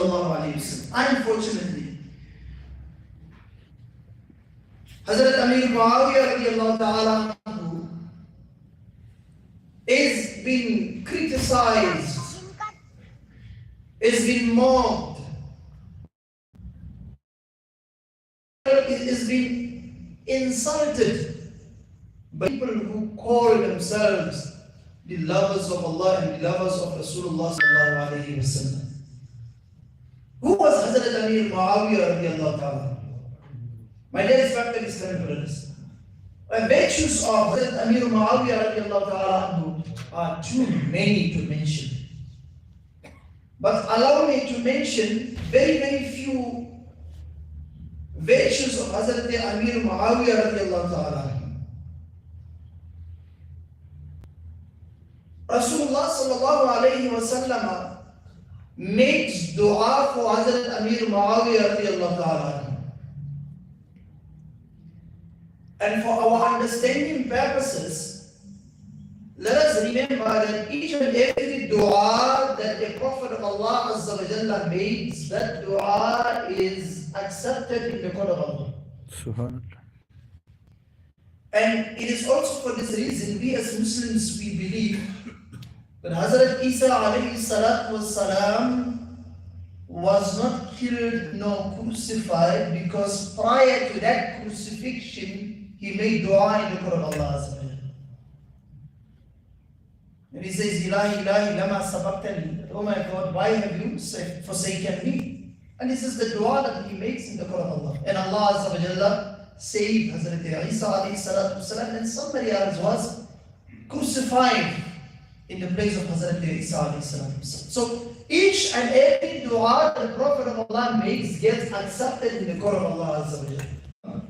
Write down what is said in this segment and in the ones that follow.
sallallahu alayhi wa sallam. Unfortunately, Hazrat Amir Muawiyah radiallahu ta'ala anhu is being criticized, is being mocked, is being insulted by people who call themselves the lovers of Allah and the lovers of Rasulullah sallallahu alayhi wa sallam. Who was Hazrat Amir Muawiyah radiallahu ta'ala? My dear respected Islamic brothers, the virtues of Hazrat Amir Muawiyah radiallahu ta'ala are too many to mention. But allow me to mention very few virtues of Hazrat Amir Muawiyah radiallahu ta'ala. Rasulullah sallallahu alayhi wa sallam makes dua for Hazrat Amir Muawiyah radiallahu ta'ala. And for our understanding purposes, let us remember that each and every dua that the Prophet of Allah Azza wa Jalla makes, that dua is accepted in the court of Allah. Subhanallah. And it is also for this reason, we as Muslims, we believe that Hazrat Isa alayhi salatu was salam was not killed nor crucified, because prior to that crucifixion, he made dua in the court of Allah Azza wa Jalla. And he says, Ilahi, Ilahi, lama sabaqtani. Oh my God, why have you forsaken me? And this is the dua that he makes in the court of Allah. And Allah Azza wa Jalla saved Hazrat Isa alayhi salatu wasalam, and somebody else was crucified in the place of Hazrat Isa alayhi salatu wasalam. So each and every dua that the Prophet of Allah makes gets accepted in the court of Allah Azza wa Jalla.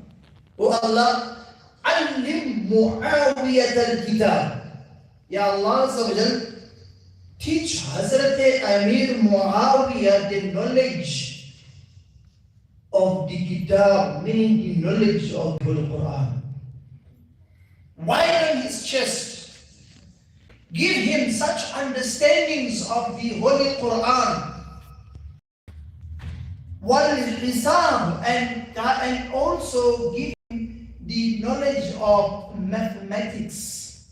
Oh Allah, Allim Muawiyat al-Kitab. Ya Allah Azza wa Jalla, teach Hazrat Amir Muawiyah the knowledge of the Kitab, meaning the knowledge of the Holy Quran. Widen his chest. Give him such understandings of the Holy Quran. Wal-Hisab, and also give him the knowledge of mathematics,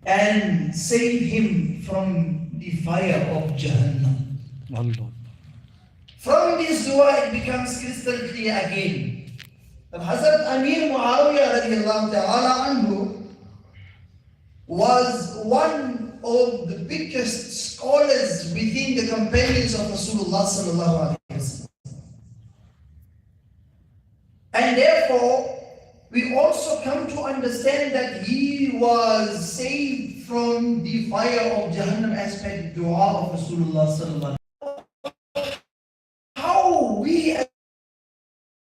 and save him from the fire of Jahannam. Allah. From this dua, it becomes crystal clear again that Hazrat Amir Muawiyah radiallahu ta'ala anhu was one of the biggest scholars within the companions of Rasulullah sallallahu alaihi wasallam. And therefore, we also come to understand that he was saved from the fire of Jahannam as per the dua of Rasulullah sallallahu alaihi wasallam. We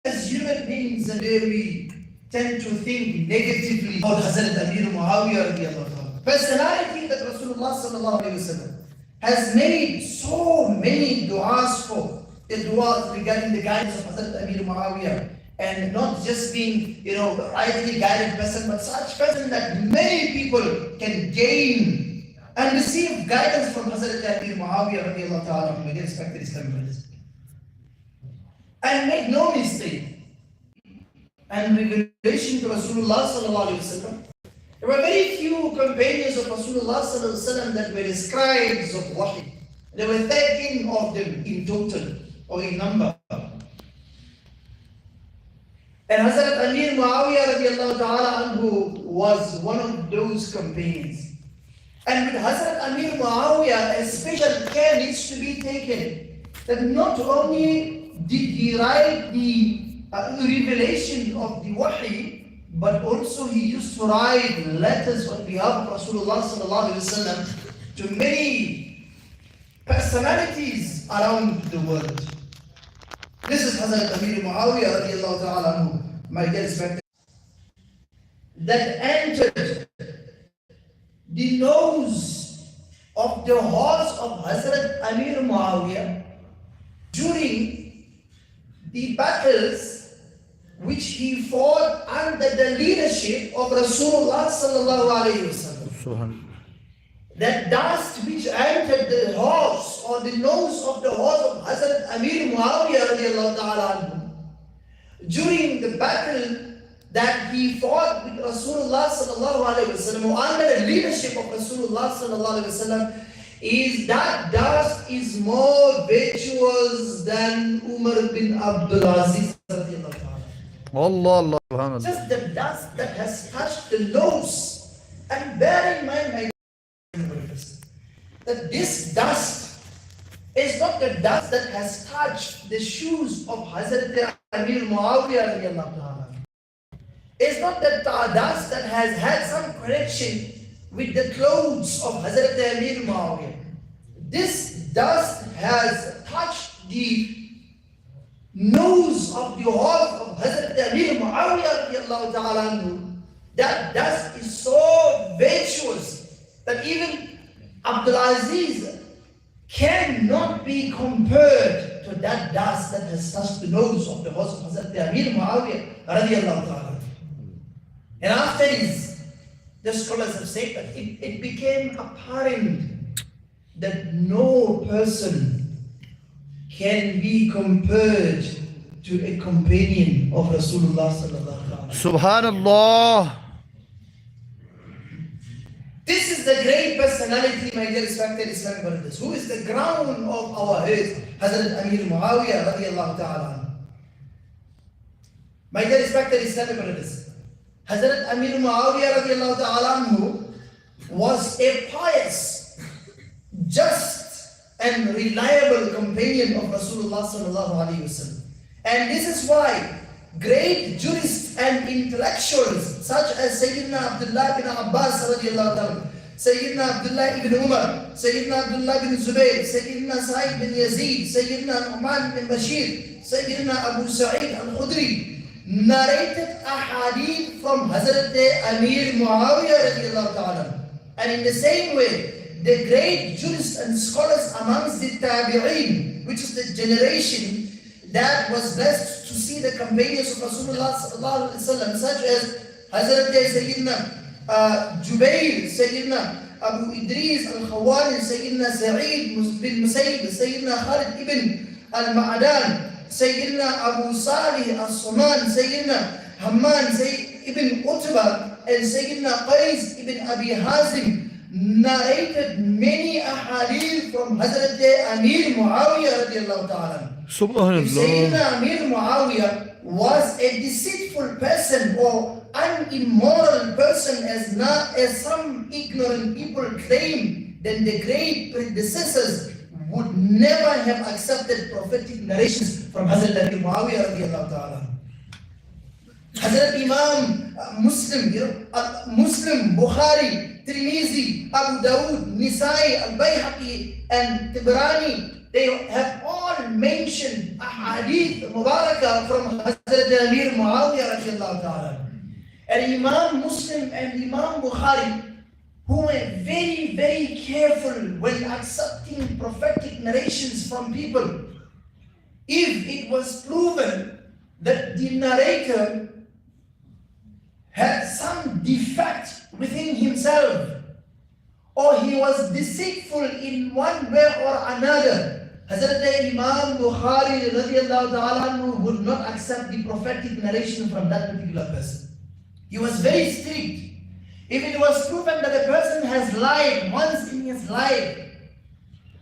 as human beings, and we tend to think negatively about Hazrat Amir Muawiyah radiallahu ta'ala. Personality that Rasulullah sallallahu alayhi wa sallam has made so many du'as for. The du'as regarding the guidance of Hazrat Amir Muawiyah, and not just being, rightly guided person, but such person that many people can gain and receive guidance from Hazrat Amir Muawiyah radiallahu ta'ala, with respect to Islamic religion. And make no mistake. And in relation to Rasulullah sallallahu alaihi wasallam, there were very few companions of Rasulullah sallallahu alaihi wasallam that were scribes of wahi. There were 13 of them in total, or in number. And Hazrat Amir Muawiyah radiallahu ta'ala anhu was one of those companions. And with Hazrat Amir Muawiyah, a special care needs to be taken, that not only did he write the revelation of the wahi, but also he used to write letters on behalf of Rasulullah sallallahu alaihi wasallam to many personalities around the world. This is Hazrat Amir Muawiyah radiallahu ta'ala anhu, my dear respected, that entered the nose of the horse of Hazrat Amir Muawiyah during the battles which he fought under the leadership of Rasulullah sallallahu alayhi wasallam. That dust which entered the horse, or the nose of the horse of Hazrat Amir Muawiyah radiallahu ta'ala anhu, during the battle that he fought with Rasulullah sallallahu alayhi wasallam, under the leadership of Rasulullah sallallahu alayhi wasallam, is that dust is more virtuous than Umar bin Abdul Aziz radiallahu ta'ala. Allah Allah. Just the dust that has touched the nose. And bear in mind, my brothers, that this dust is not the dust that has touched the shoes of Hazrat Amir Muawiyah radiallahu ta'ala. It's not the dust that has had some connection with the clothes of Hazrat Amir Muawiyah. This dust has touched the nose of the horse of Hazrat Amir Muawiyah radiallahu ta'ala anhu. That dust is so virtuous that even Abdul Aziz cannot be compared to that dust that has touched the nose of the horse of Hazrat Amir Muawiyah radiallahu ta'ala. And after this, the scholars have said that it became apparent that no person can be compared to a companion of Rasulullah sallallahu alaihi wasallam. Subhanallah. This is the great personality, my dear respected Islamic brothers, who is the crown of our head, Hazrat Amir Muawiyah radiallahu ta'ala. My dear respected Islamic brothers, Hazrat Amir Muawiyah radiallahu ta'ala was a pious, just and reliable companion of Rasulullah sallallahu alayhi wasallam. And this is why great jurists and intellectuals such as Sayyidina Abdullah bin Abbas radiallahu ta'ala, Sayyidina Abdullah ibn Umar, Sayyidina Abdullah bin Zubayr, Sayyidina Sa'id bin Yazid, Sayyidina Nu'man bin Bashir, Sayyidina Abu Sa'id al-Khudri narrated a hadith from Hazrat Amir Muawiyah radiallahu ta'ala. And in the same way, the great jurists and scholars amongst the Tabi'een, which is the generation that was blessed to see the companions of Rasulullah sallallahu alaihi wasallam, such as Hazrat Sayyidina Jubayr, Sayyidina Abu Idris al-Khawani, Sayyidina Sa'id bin Musayyib, Sayyidina Khalid ibn al-Ma'adan, Sayyidina Abu Salih al-Suman, Sayyidina Hamman ibn Utbah, and Sayyidina Qais ibn Abi Hazim narrated many ahadith from Hazrat Amir Muawiyah radiallahu ta'ala. Subhanallah. Sayyidina Amir Muawiyah was a deceitful person or an immoral person as some ignorant people claim, then the great predecessors would never have accepted prophetic narrations from Hazrat Amir Muawiyah radiallahu ta'ala. Hazrat Imam Muslim, Bukhari, Tirmizi, Abu Dawood, Nisai, Al-Bayhaqi, and Tibrani, they have all mentioned a hadith Mubarakah from Hazrat Amir Muawiyah radiallahu ta'ala. And Imam Muslim and Imam Bukhari, who were very, very careful when accepting prophetic narrations from people. If it was proven that the narrator had some defect within himself, or he was deceitful in one way or another, Hazrat Imam Bukhari radiallahu ta'ala would not accept the prophetic narration from that particular person. He was very strict. If it was proven that a person has lied once in his life,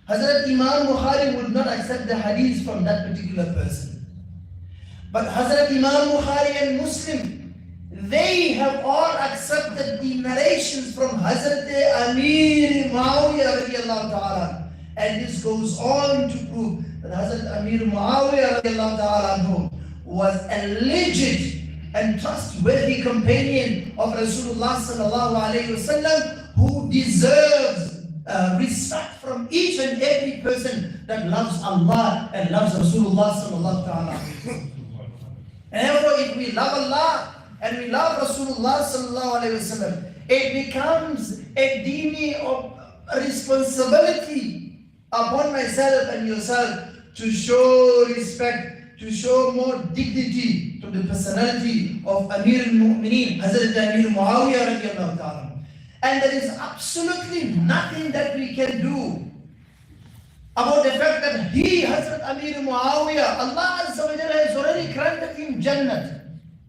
Hazrat Imam Bukhari would not accept the hadith from that particular person. But Hazrat Imam Bukhari and Muslim, they have all accepted the narrations from Hazrat Amir Muawiyah radiallahu ta'ala. And this goes on to prove that Hazrat Amir Muawiyah radiallahu ta'ala was a legit and trustworthy companion of Rasulullah sallallahu alayhi wasallam, who deserves respect from each and every person that loves Allah and loves Rasulullah sallallahu alayhi wasallam. And therefore, if we love Allah and we love Rasulullah sallallahu alayhi wasallam, it becomes a dini of responsibility upon myself and yourself to show respect, to show more dignity to the personality of Amir al-Mu'mineen, Hazrat Amir Muawiyah radiallahu ta'ala. And there is absolutely nothing that we can do about the fact that he, Hazrat Amir Muawiyah, Allah Azza wa Jalla has already granted him Jannah.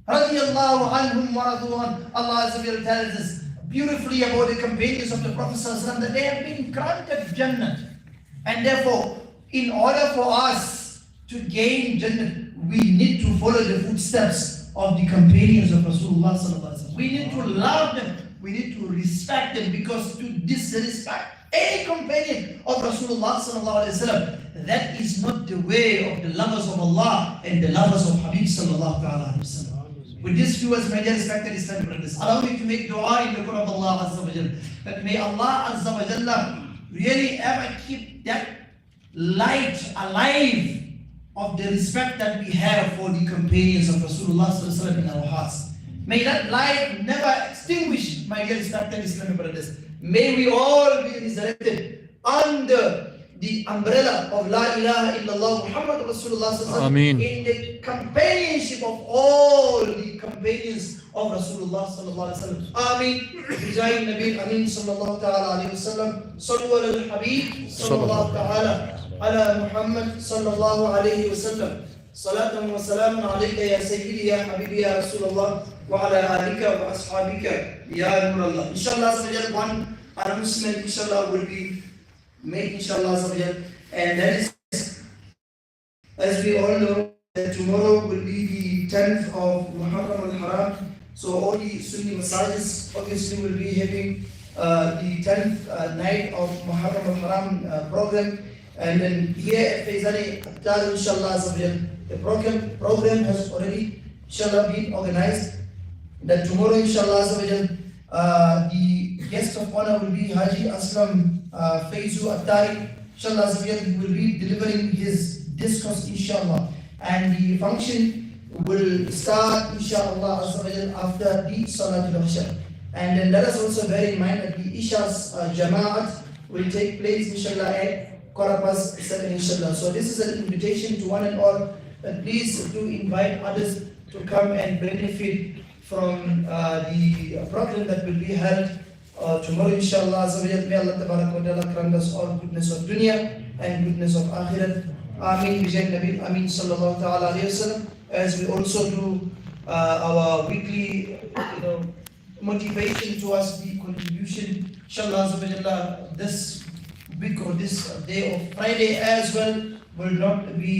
Radiallahu anhum wa radu an. Allah Azza wa Jalla tells us beautifully about the companions of the Prophet Sallallahu Alaihi Wasallam that they have been granted Jannah. And therefore, in order for us to gain Jannah, we need to follow the footsteps of the companions of Rasulullah Sallallahu Alaihi Wasallam. We need to love them. We need to respect them, because to disrespect any companion of Rasulullah Sallallahu Alaihi Wasallam, that is not the way of the lovers of Allah and the lovers of Habib Sallallahu Alaihi Wasallam. With this viewers, my dear respected Islamic brothers, allow me to make dua in the court of Allah Azza wa Jalla, that may Allah Azza wa Jalla really ever keep that light alive of the respect that we have for the companions of Rasulullah Sallallahu Alaihi Wasallam in our hearts. May that light never extinguish, my dear respected Islamic brothers. May we all be resurrected under the umbrella of La ilaha illallah Muhammad Rasulullah Sallallahu Alaihi Wasallam, in the companionship of all the companions of Rasulullah Sallallahu Alaihi Wasallam. Ameen. Bijai Nabi Amin Sallallahu Ta'ala Alaihi Wasallam. Sallu ala al-Habib Sallallahu Ta'ala ala Muhammad Sallallahu Alaihi Wasallam. Salatan wa salamun alayka ya Sayyidi ya Habibi ya Rasulullah wa ala alika wa ashabika ya Nur Allah. Inshallah, one announcement inshallah will be made inshallah, and that is, as we all know, that tomorrow will be the 10th of Muharram al-Haram. So all the Sunni masajids obviously will be having the 10th night of Muharram al-Haram program. And then here at Faizan Attar, inshallah, the program has already inshallah been organized. That tomorrow inshallah, the guest of honor will be Haji Aslam Attari. Inshallah, will be delivering his discourse inshallah. And the function will start inshallah after the Salatul Isha. And then let us also bear in mind that the Isha's Jama'at will take place inshallah at 7:15 inshallah. So this is an invitation to one and all, that please do invite others to come and benefit from the program that will be held tomorrow inshallah. May Allah Tabarak wa Ta'ala grant us all goodness of dunya and goodness of akhirat. Ameen. Bijay Nabi Amin Sallallahu Ta'ala Alaihi Wasallam. As we also do our weekly motivation towards the contribution, inshallah, this week or this day of Friday as well will not be